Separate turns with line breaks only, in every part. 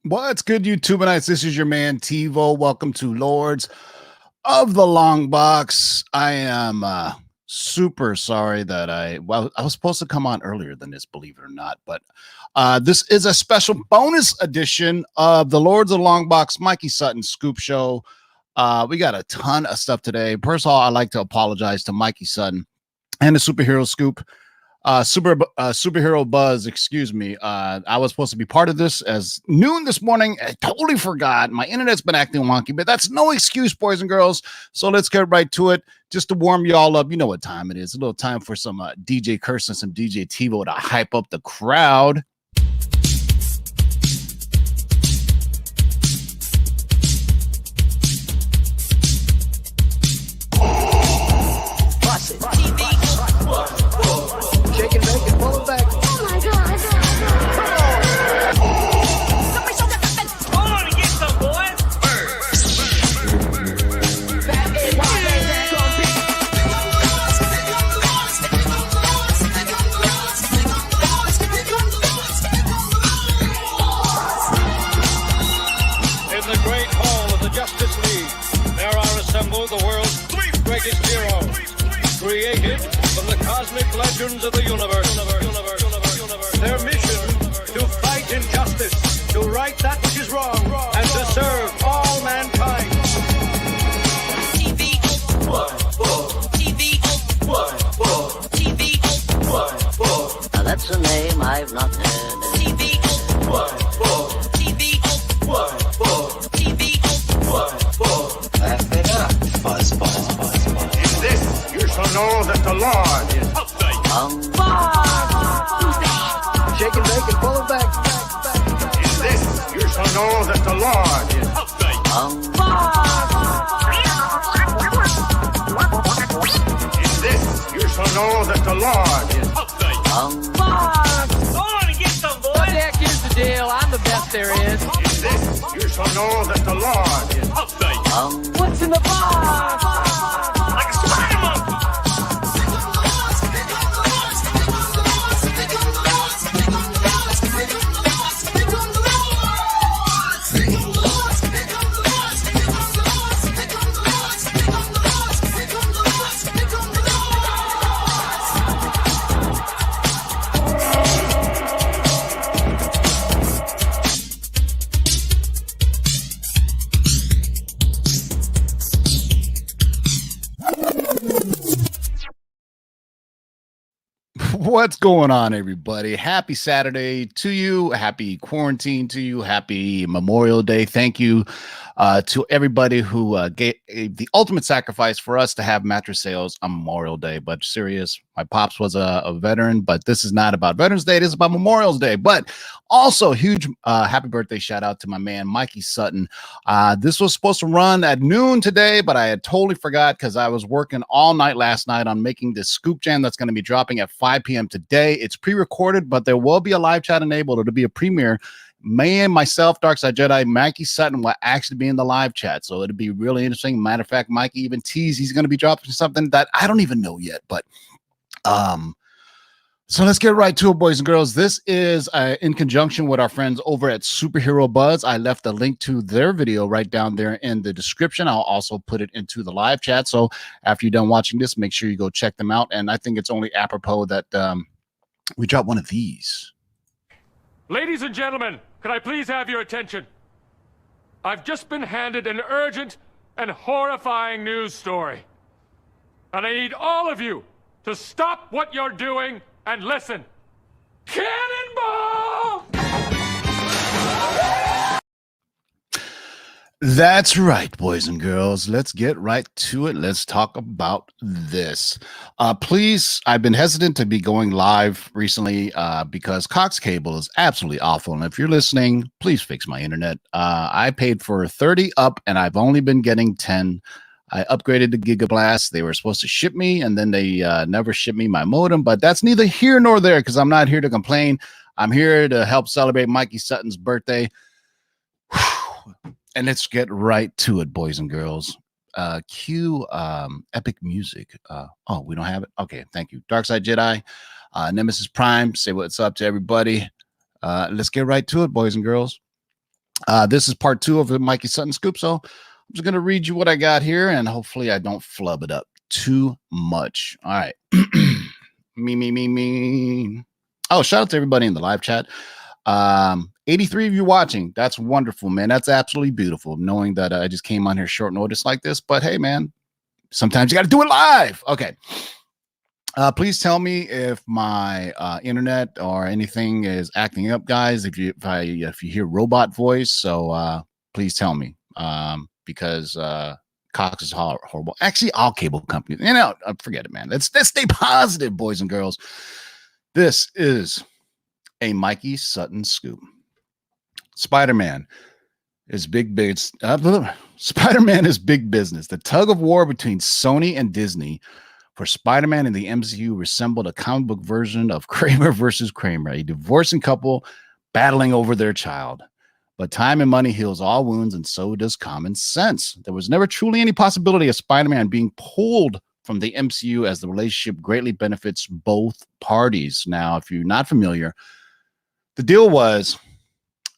What's good, YouTubeites? This is your man TiVo. Welcome to Lords of the Long Box. I am super sorry that I was supposed to come on earlier than this, believe it or not, but this is a special bonus edition of the Lords of the Long Box Mikey Sutton Scoop Show. We got a ton of stuff today. First of all, I'd like to apologize to Mikey Sutton and the Superhero Scoop. Superhero Buzz, excuse me. I was supposed to be part of this as noon this morning. I totally forgot. My internet's been acting wonky, but that's no excuse, boys and girls. So let's get right to it. Just to warm you all up, you know what time it is. A little time for some DJ Curse and some DJ TiVo to hype up the crowd.
Shake and bake and pull it back.
Oh my God.
Somebody show that fence. Hold on and get some, boys.
That is why they gonna be.
In the great hall of the Justice League, there are assembled the world's three greatest heroes, created from the cosmic legends of the universe. Their mission, to fight injustice, to right that which is wrong, and to serve all mankind.
TV.
Now that's a name I've not heard.
TV.
Laugh it up. Buzz.
In this, you shall know that the Lord is upright.
Shake and bake and pull it back.
In this, you shall know that the Lord is upright. In this, you shall know that the Lord is upright.
Hold on and get some,
But
boys.
Jack, here's the deal. I'm the best there is.
In this, you shall know that the Lord is upright.
What's in the box?
Like a spider monkey.
What's going on, everybody? Happy Saturday to you. Happy quarantine to you. Happy Memorial Day. Thank you to everybody who gave the ultimate sacrifice for us to have mattress sales on Memorial Day. But serious, my pops was a veteran, but this is not about Veterans Day. This is about Memorial Day. But also, huge happy birthday shout out to my man, Mikey Sutton. This was supposed to run at noon today, but I had totally forgot because I was working all night last night on making this scoop jam that's going to be dropping at 5 p.m. today. It's pre-recorded, but there will be a live chat enabled. It'll be a premiere. Myself, Darkside Jedi, Mikey Sutton will actually be in the live chat. So it'll be really interesting. Matter of fact, Mikey even teased he's going to be dropping something that I don't even know yet, but so let's get right to it, boys and girls. This is in conjunction with our friends over at Superhero Buzz. I left a link to their video right down there in the description. I'll also put it into the live chat. So after you're done watching this, make sure you go check them out. And I think it's only apropos that we drop one of these.
Ladies and gentlemen, could I please have your attention? I've just been handed an urgent and horrifying news story. And I need all of you to stop what you're doing and listen. Cannonball!
That's right, boys and girls. Let's get right to it. Let's talk about this. Please, I've been hesitant to be going live recently because Cox Cable is absolutely awful. And if you're listening, please fix my internet. I paid for 30 up and I've only been getting 10. I upgraded to Gigablast. They were supposed to ship me and then they never shipped me my modem, but that's neither here nor there because I'm not here to complain. I'm here to help celebrate Mikey Sutton's birthday. And let's get right to it, boys and girls. Cue epic music. Oh, we don't have it? Okay, thank you. Darkside Jedi, Nemesis Prime, say what's up to everybody. Let's get right to it, boys and girls. This is part 2 of the Mikey Sutton Scoop. So I'm just going to read you what I got here, and hopefully I don't flub it up too much. All right. me. Oh, shout out to everybody in the live chat. 83 of you watching. That's wonderful, man. That's absolutely beautiful, knowing that I just came on here short notice like this. But hey, man, sometimes you got to do it live. Okay. Please tell me if my internet or anything is acting up, guys. If you hear robot voice, so please tell me, because Cox is horrible. Actually, all cable companies. Forget it, man. Let's stay positive, boys and girls. This is a Mikey Sutton Scoop. Spider-Man is big business. Spider-Man is big business. The tug of war between Sony and Disney for Spider-Man and the MCU resembled a comic book version of Kramer versus Kramer, a divorcing couple battling over their child. But time and money heals all wounds, and so does common sense. There was never truly any possibility of Spider-Man being pulled from the MCU, as the relationship greatly benefits both parties. Now, if you're not familiar, the deal was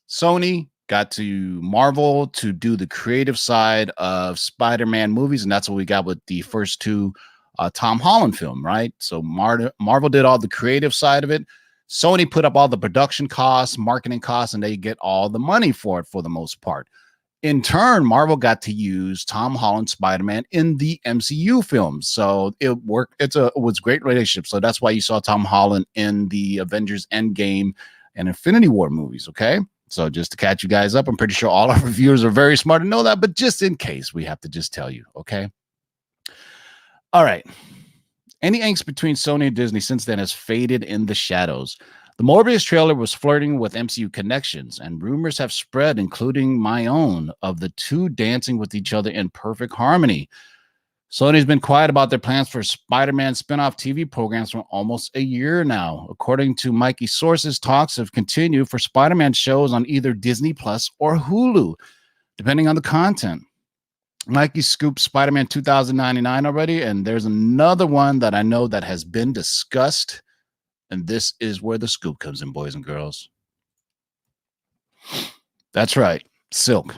Sony got to Marvel to do the creative side of Spider-Man movies, and that's what we got with the first 2 Tom Holland film, right? So Marvel did all the creative side of it. Sony put up all the production costs, marketing costs, and they get all the money for it for the most part. In turn, Marvel got to use Tom Holland Spider-Man in the MCU films. So it worked. It was a great relationship. So that's why you saw Tom Holland in the Avengers Endgame and Infinity War movies, okay? So just to catch you guys up, I'm pretty sure all our viewers are very smart to know that, but just in case, we have to just tell you, okay? All right. Any angst between Sony and Disney since then has faded in the shadows. The Morbius trailer was flirting with MCU connections, and rumors have spread, including my own, of the two dancing with each other in perfect harmony. Sony's been quiet about their plans for Spider-Man spin-off TV programs for almost a year now. According to Mikey's sources, talks have continued for Spider-Man shows on either Disney Plus or Hulu, depending on the content. Mikey scooped Spider-Man 2099 already, and there's another one that I know that has been discussed, and this is where the scoop comes in, boys and girls. That's right, Silk.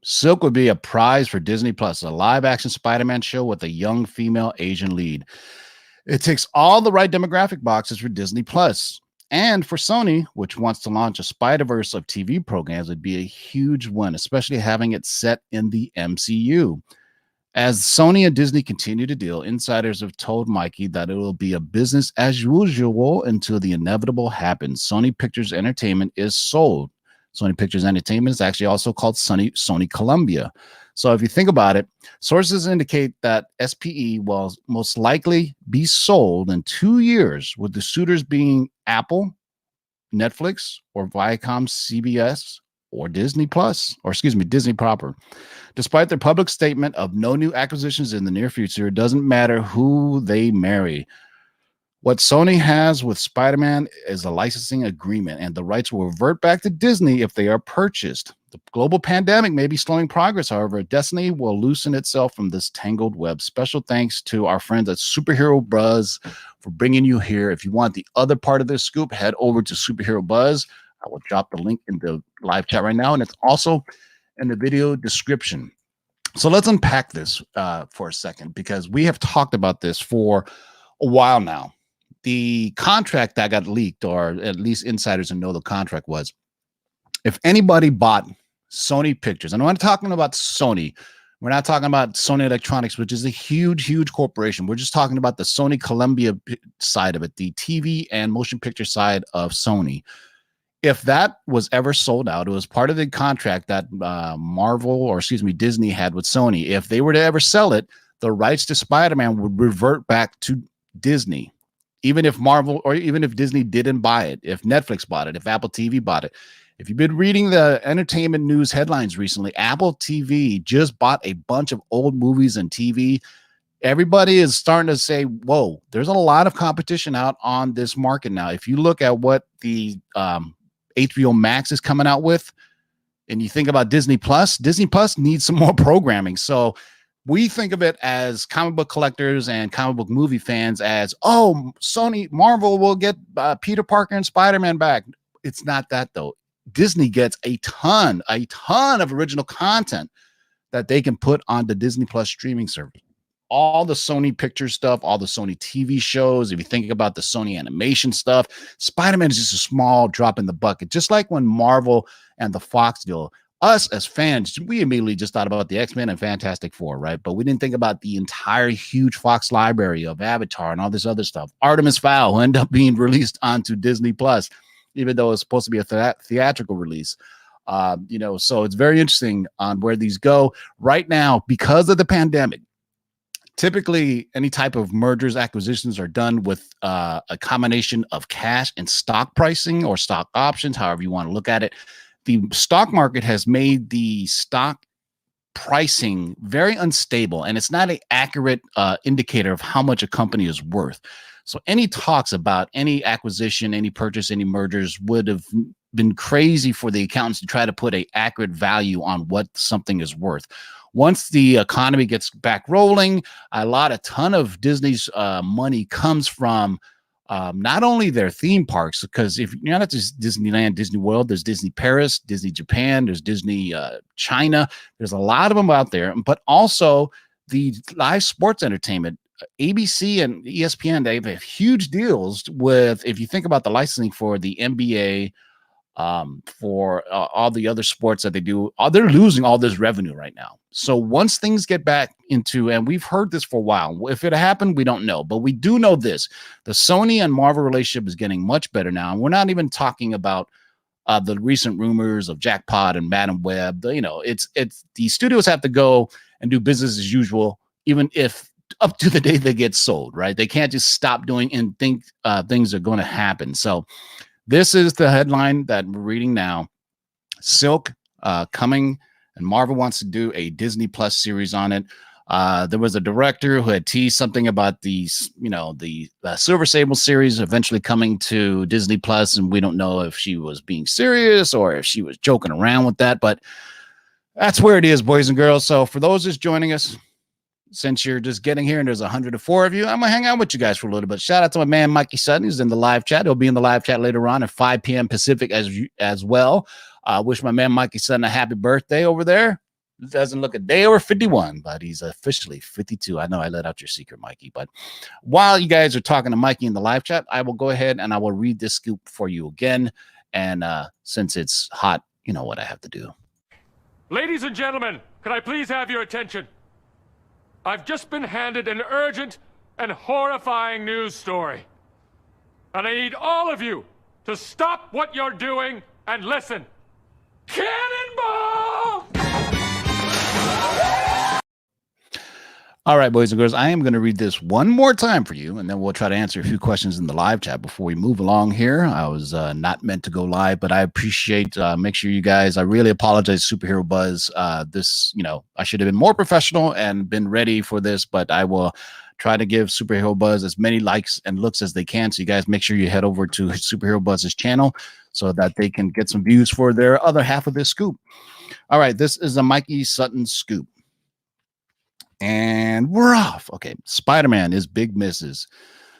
Silk would be a prize for Disney Plus, a live-action Spider-Man show with a young female Asian lead. It ticks all the right demographic boxes for Disney Plus. And for Sony, which wants to launch a Spider-Verse of TV programs, would be a huge win, especially having it set in the MCU. As Sony and Disney continue to deal, insiders have told Mikey that it will be a business as usual until the inevitable happens. Sony Pictures Entertainment is sold. Sony Pictures Entertainment is actually also called Sony Columbia. So if you think about it, sources indicate that SPE will most likely be sold in 2 years, with the suitors being Apple, Netflix, or Viacom CBS, or Disney Plus, or Disney proper. Despite their public statement of no new acquisitions in the near future, it doesn't matter who they marry. What Sony has with Spider-Man is a licensing agreement, and the rights will revert back to Disney if they are purchased. The global pandemic may be slowing progress, however. Destiny will loosen itself from this tangled web. Special thanks to our friends at Superhero Buzz for bringing you here. If you want the other part of this scoop, head over to Superhero Buzz. I will drop the link in the live chat right now, and it's also in the video description. So let's unpack this for a second, because we have talked about this for a while now. The contract that got leaked, or at least insiders know the contract, was if anybody bought Sony Pictures, and we're not talking about Sony, we're not talking about Sony Electronics, which is a huge, huge corporation. We're just talking about the Sony Columbia side of it, the TV and motion picture side of Sony. If that was ever sold out, it was part of the contract that Disney had with Sony. If they were to ever sell it, the rights to Spider-Man would revert back to Disney. Even if Marvel, or even if Disney didn't buy it, if Netflix bought it, if Apple TV bought it. If you've been reading the entertainment news headlines recently, Apple TV just bought a bunch of old movies and TV. Everybody is starting to say, whoa, there's a lot of competition out on this market now. If you look at what the HBO Max is coming out with, and you think about Disney Plus needs some more programming. So we think of it as comic book collectors and comic book movie fans as, oh, Marvel will get Peter Parker and Spider-Man back. It's not that, though. Disney gets a ton of original content that they can put on the Disney Plus streaming service. All the Sony picture stuff, all the Sony TV shows. If you think about the Sony animation stuff, Spider-Man is just a small drop in the bucket. Just like when Marvel and the Fox deal, us as fans, we immediately just thought about the X-Men and Fantastic Four, right? But we didn't think about the entire huge Fox library of Avatar and all this other stuff. Artemis Fowl ended up being released onto Disney Plus, even though it's supposed to be a theatrical release. So it's very interesting on where these go right now because of the pandemic. Typically, any type of mergers, acquisitions are done with a combination of cash and stock pricing or stock options, however you want to look at it. The stock market has made the stock pricing very unstable, and it's not an accurate indicator of how much a company is worth. So any talks about any acquisition, any purchase, any mergers would have been crazy for the accountants to try to put an accurate value on what something is worth. Once the economy gets back rolling, a ton of Disney's money comes from not only their theme parks, because if you're not just Disneyland, Disney World, there's Disney Paris, Disney Japan, there's Disney China. There's a lot of them out there, but also the live sports entertainment. ABC and ESPN, they have huge deals with, if you think about the licensing for the NBA, for all the other sports that they do, they're losing all this revenue right now. So once things get back into, and we've heard this for a while, if it happened, we don't know, but we do know this: the Sony and Marvel relationship is getting much better now. And we're not even talking about the recent rumors of Jackpot and Madam Web. It's the studios have to go and do business as usual, even if up to the day they get sold, right? They can't just stop doing and think things are going to happen. So this is the headline that we're reading now. Silk coming, and Marvel wants to do a Disney Plus series on it. There was a director who had teased something about the Silver Sable series eventually coming to Disney Plus, and we don't know if she was being serious or if she was joking around with that, but that's where it is, boys and girls. So for those just joining us, since you're just getting here and there's 104 of you, I'm going to hang out with you guys for a little bit. Shout out to my man, Mikey Sutton, who's in the live chat. He'll be in the live chat later on at 5 p.m. Pacific as well. Wish my man, Mikey Sutton, a happy birthday over there. Doesn't look a day over 51, but he's officially 52. I know I let out your secret, Mikey. But while you guys are talking to Mikey in the live chat, I will go ahead and I will read this scoop for you again. And since it's hot, you know what I have to do.
Ladies and gentlemen, can I please have your attention? I've just been handed an urgent and horrifying news story. And I need all of you to stop what you're doing and listen. Cannonball!
All right, boys and girls, I am going to read this one more time for you, and then we'll try to answer a few questions in the live chat before we move along here. I was not meant to go live, but I appreciate, make sure you guys, I really apologize, Superhero Buzz. I should have been more professional and been ready for this, but I will try to give Superhero Buzz as many likes and looks as they can. So you guys make sure you head over to Superhero Buzz's channel so that they can get some views for their other half of this scoop. All right, this is a Mikey Sutton scoop. And we're off. Okay, Spider-Man is big misses.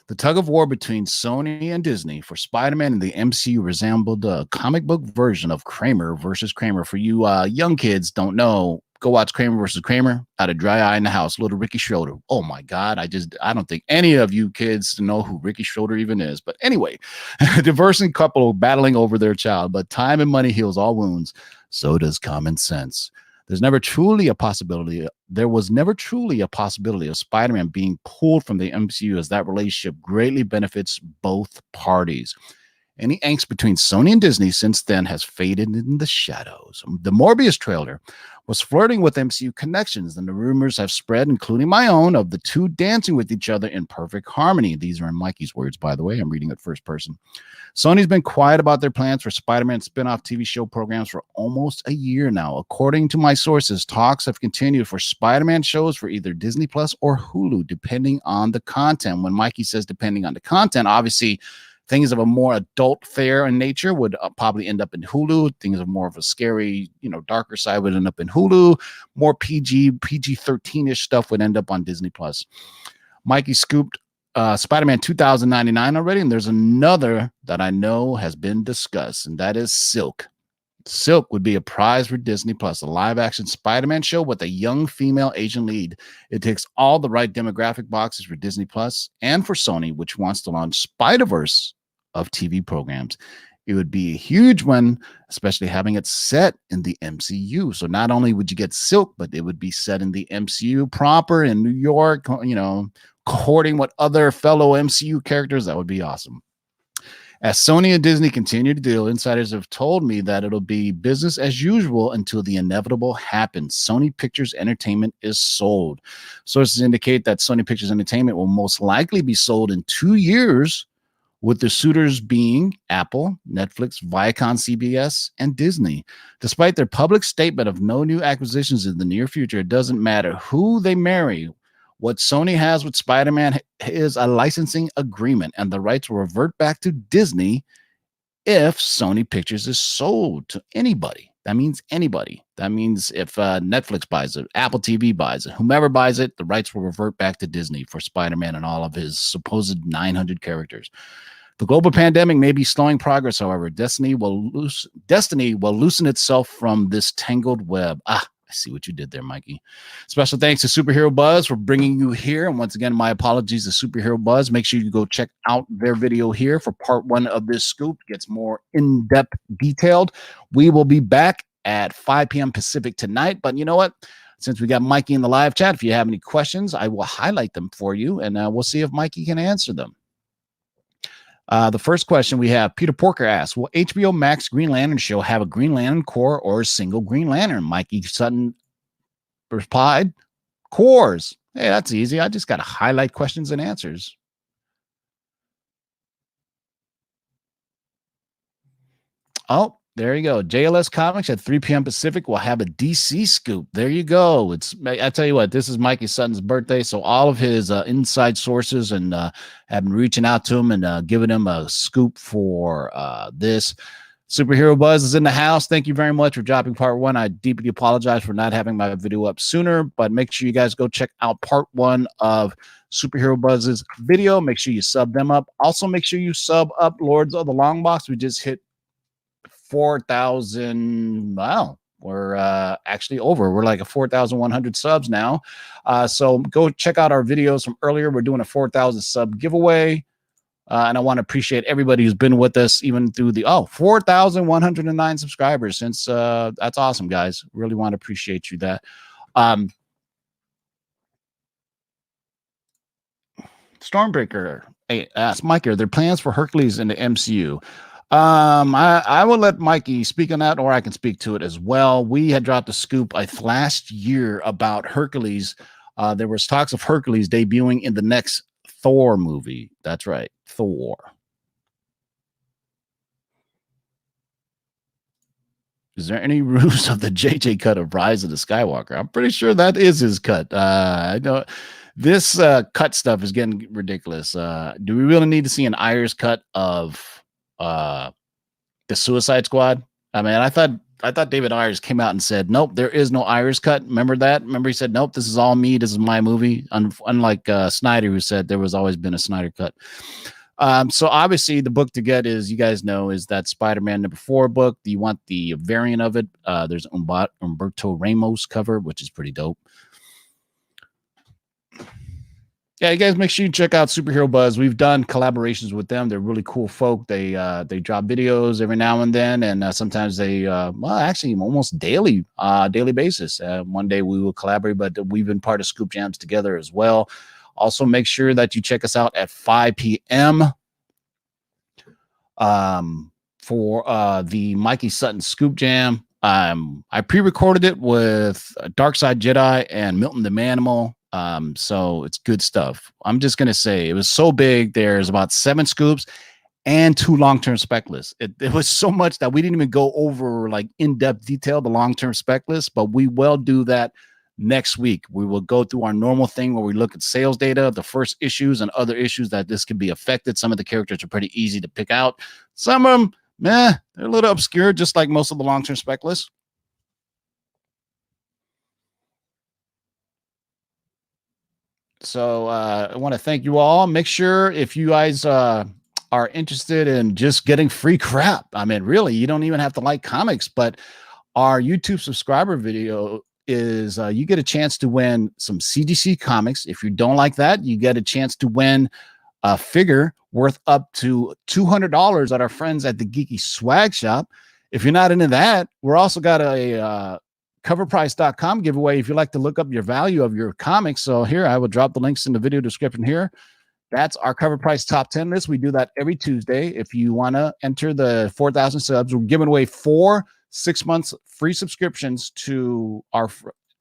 The tug of war between Sony and Disney for Spider-Man and the MCU resembled a comic book version of Kramer versus Kramer. For you young kids don't know, go watch Kramer versus Kramer. Out of dry eye in the house, little Ricky Schroeder. Oh my God, I don't think any of you kids know who Ricky Schroeder even is. But anyway, a divorcing couple battling over their child, but time and money heals all wounds. So does common sense. There was never truly a possibility of Spider-Man being pulled from the MCU, as that relationship greatly benefits both parties. Any angst between Sony and Disney since then has faded in the shadows. The Morbius trailer was flirting with MCU connections, and the rumors have spread, including my own, of the two dancing with each other in perfect harmony. These are in Mikey's words, by the way. I'm reading it first person. Sony's been quiet about their plans for Spider-Man spin-off TV show programs for almost a year now. According to my sources, talks have continued for Spider-Man shows for either Disney Plus or Hulu, depending on the content. When Mikey says depending on the content, obviously things of a more adult fare in nature would probably end up in Hulu. Things of more of a scary, darker side would end up in Hulu. More PG-13-ish stuff would end up on Disney Plus. Mikey scooped Spider-Man 2099 already, and there's another that I know has been discussed, and that is Silk. Silk would be a prize for Disney Plus, a live-action Spider-Man show with a young female Asian lead. It ticks all the right demographic boxes for Disney Plus and for Sony, which wants to launch Spider-Verse of TV programs. It would be a huge one, especially having it set in the MCU. So not only would you get Silk, but it would be set in the MCU proper in New York, cohorting with other fellow MCU characters. That would be awesome. As Sony and Disney continue to deal, insiders have told me that it'll be business as usual until the inevitable happens. Sony Pictures Entertainment is sold. Sources indicate that Sony Pictures Entertainment will most likely be sold in 2 years, with the suitors being Apple, Netflix, Viacom, CBS, and Disney. Despite their public statement of no new acquisitions in the near future, it doesn't matter who they marry. What Sony has with Spider-Man is a licensing agreement, and the rights will revert back to Disney if Sony Pictures is sold to anybody. That means anybody. That means if Netflix buys it, Apple TV buys it, whomever buys it, the rights will revert back to Disney for Spider-Man and all of his supposed 900 characters. The global pandemic may be slowing progress, however. Destiny will loosen itself from this tangled web. I see what you did there, Mikey. Special thanks to Superhero Buzz for bringing you here. And once again, my apologies to Superhero Buzz. Make sure you go check out their video here for part 1 of this scoop. It gets more in-depth detailed. We will be back at 5 p.m. Pacific tonight. But you know what? Since we got Mikey in the live chat, if you have any questions, I will highlight them for you, and we'll see if Mikey can answer them. The first question we have, Peter Porker asks, will HBO Max Green Lantern show have a Green Lantern Corps or a single Green Lantern? Mikey Sutton replied, Corps. Hey, that's easy. I just got to highlight questions and answers. Oh, there you go. JLS Comics at 3 p.m. Pacific will have a DC scoop. There you go. I tell you what, this is Mikey Sutton's birthday, so all of his inside sources and have been reaching out to him and giving him a scoop for this. Superhero Buzz is in the house. Thank you very much for dropping part 1. I deeply apologize for not having my video up sooner, but make sure you guys go check out part 1 of Superhero Buzz's video. Make sure you sub them up. Also, make sure you sub up Lords of the Long Box. We just hit 4,000. Wow, we're actually over. We're like a 4,100 subs now. So go check out our videos from earlier. We're doing a 4,000 sub giveaway. And I want to appreciate everybody who's been with us even through the 4,109 subscribers since that's awesome, guys. Really want to appreciate you that. Stormbreaker asked Mike, are there plans for Hercules in the MCU? I will let Mikey speak on that, or I can speak to it as well. We had dropped a scoop last year about Hercules. There was talks of Hercules debuting in the next Thor movie. That's right, Thor. Is there any ruse of the JJ cut of Rise of the Skywalker? I'm pretty sure that is his cut. I know this cut stuff is getting ridiculous. Do we really need to see an Ayers cut of the Suicide Squad? I mean, I thought David Ayers came out and said, nope, there is no Ayers cut. Remember that? Remember he said, nope, this is all me. This is my movie. Unlike Snyder, who said there was always been a Snyder cut. So obviously the book to get is, you guys know, is that Spider-Man #4 book. Do you want the variant of it? There's Umberto Ramos cover, which is pretty dope. Yeah, you guys make sure you check out Superhero Buzz. We've done collaborations with them. They're really cool folk. They drop videos every now and then, and sometimes they actually almost daily basis. One day we will collaborate, but we've been part of Scoop Jams together as well. Also, make sure that you check us out at 5 p.m. For the Mikey Sutton Scoop Jam. I pre-recorded it with Darkside Jedi and Milton the Manimal. So it's good stuff. I'm just going to say it was so big. There's about 7 scoops and 2 long-term spec lists. It was so much that we didn't even go over like in-depth detail, the long-term spec list, but we will do that next week. We will go through our normal thing where we look at sales data, the first issues and other issues that this could be affected. Some of the characters are pretty easy to pick out. Some of them, they're a little obscure, just like most of the long-term spec lists. So I want to thank you all. Make sure if you guys are interested in just getting free crap, I mean, really, you don't even have to like comics, but our YouTube subscriber video is you get a chance to win some CGC comics. If you don't like that, you get a chance to win a figure worth up to $200 at our friends at the Geeky Swag Shop. If you're not into that, we're also got a CovrPrice.com giveaway if you like to look up your value of your comics. So here, I will drop the links in the video description here. That's our CovrPrice top 10 list. We do that every Tuesday. If you want to enter the 4,000 subs, we're giving away 4 6 months free subscriptions to our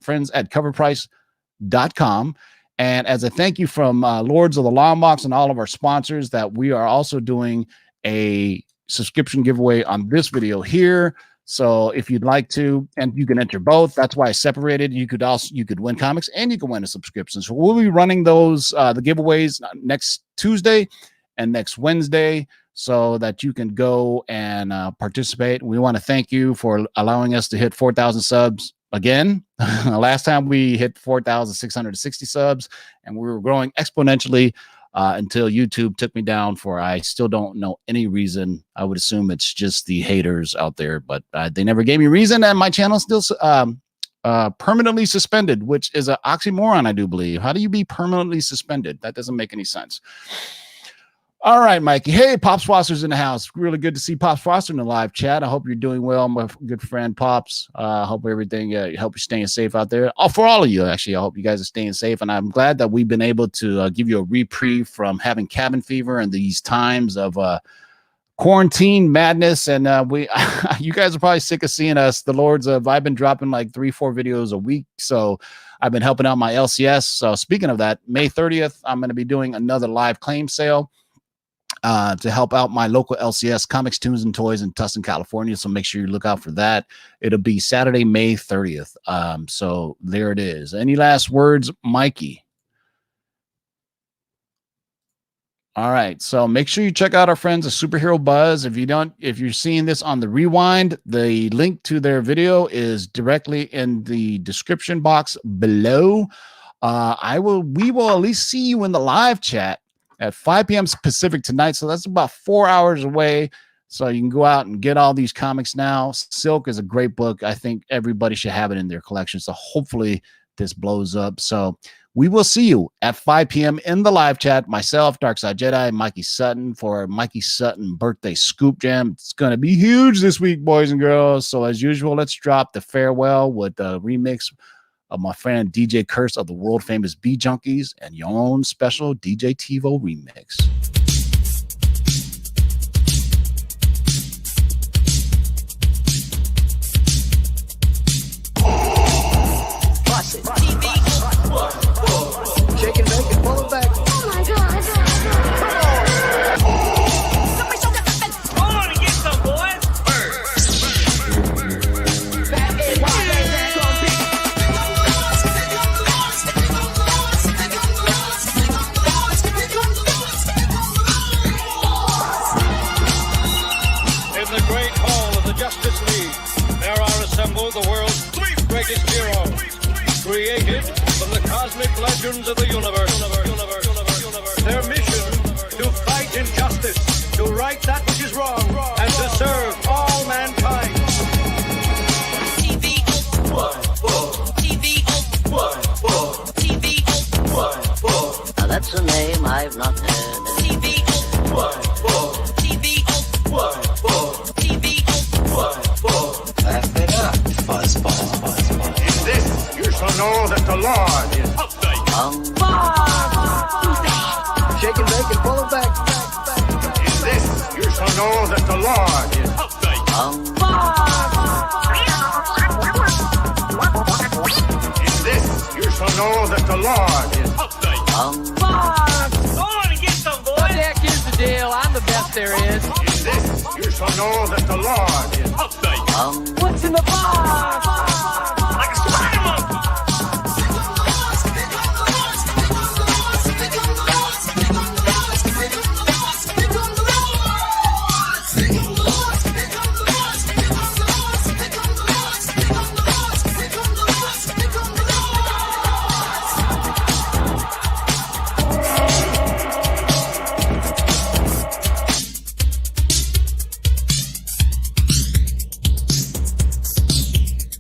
friends at CovrPrice.com. And as a thank you from Lords of the Long Box and all of our sponsors, that we are also doing a subscription giveaway on this video here. So if you'd like to, and you can enter both, that's why I separated. You could win comics and you can win a subscription. So we'll be running those the giveaways next Tuesday and next Wednesday, so that you can go and participate. We want to thank you for allowing us to hit 4,000 subs again. Last time we hit 4,660 subs, and we were growing exponentially until YouTube took me down for, I still don't know any reason. I would assume it's just the haters out there, but they never gave me a reason, and my channel is still permanently suspended, which is an oxymoron, I do believe. How do you be permanently suspended? That doesn't make any sense. All right, Mikey. Hey, Pops Foster's in the house. Really good to see Pops Foster in the live chat. I hope you're doing well, my good friend Pops. I hope everything, hope you're staying safe out there. Oh, for all of you, actually, I hope you guys are staying safe. And I'm glad that we've been able to give you a reprieve from having cabin fever and these times of quarantine madness. And you guys are probably sick of seeing us. The Lords of, I've been dropping like 3-4 videos a week. So I've been helping out my LCS. So speaking of that, May 30th, I'm going to be doing another live claim sale to help out my local LCS Comics, Tunes, and Toys in Tustin, California. So make sure you look out for that. It'll be Saturday, May 30th. So there it is. Any last words, Mikey? All right. So make sure you check out our friends at Superhero Buzz. If you're seeing this on the rewind, the link to their video is directly in the description box below. We will at least see you in the live chat at 5 p.m. Pacific tonight. So that's about 4 hours away. So you can go out and get all these comics now. Silk is a great book. I think everybody should have it in their collection. So hopefully this blows up. So we will see you at 5 p.m. in the live chat. Myself, Darkside Jedi, Mikey Sutton, for Mikey Sutton birthday scoop jam. It's going to be huge this week, boys and girls. So as usual, let's drop the farewell with the remix of my friend DJ Curse of the world famous Bee Junkies and your own special DJ TiVo remix.
Bust it. Shake and bake and pull it back.
Oh my God.
Hold on and get some, boys.
That is why they dance on beat.
In the great hall of the Justice League, there are assembled the world's 3 greatest heroes, created from the cosmic legends of the universe. Their mission, to fight injustice, to right that which is wrong, and to serve all mankind.
Now that's a name I've not heard.
Laugh it up, fuzzball.
In this, you shall know that the Lord is
Shake and bake and pull it back.
In this, you shall know that the Lord is In this, you shall know that the Lord is
Hold on and get some, boys.
Jack, here's the deal. I'm the best there is.
In this, you shall know that the Lord is
What's in the box?